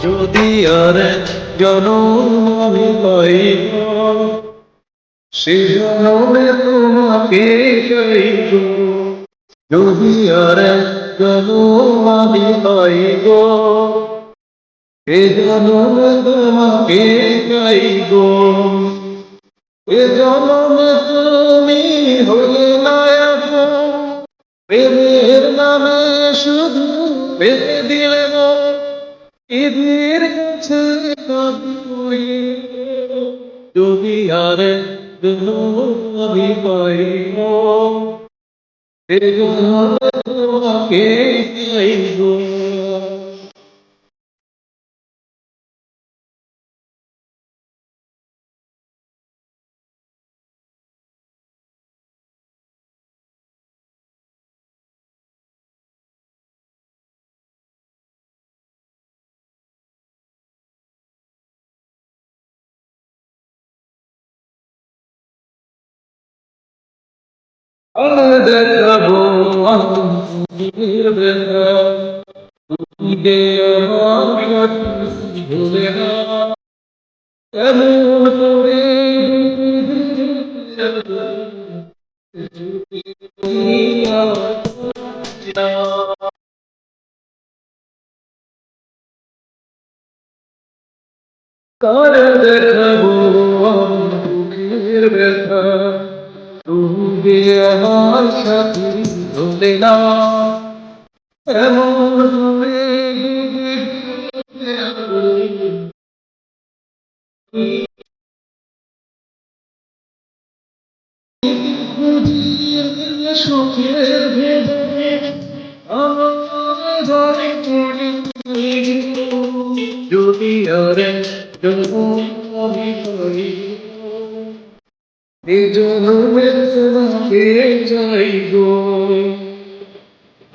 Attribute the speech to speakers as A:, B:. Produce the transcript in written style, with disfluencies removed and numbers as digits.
A: যদি আর জনম আমি পাইব, সে জনমে তোমাকে চাইব। যদি আর জনম আমি পাইব, সে জনমে তোমাকে চাইব। এ জনমে তুমি হলে নায়ক, প্রেমের নামে শুধু বেঁধে দিলে মন। ঈদের কাছে কাঁদি যদি আর আমি পাইব, সে জনমে তোমাকে চাইব। আমি দেখাবো আঙ্গুলের ব্যথা, তুমি যে আমার সাথী ভুলে না। এমন করে কার দেখাবো বুকের ব্যথা, তুমি যে আমার সাথী ভুলে না। এমন করে সুখের ভেদনে আমার ঘরে পড়ে যদি আর আমি পাই, এই জন্মে তোমাকে চাইব।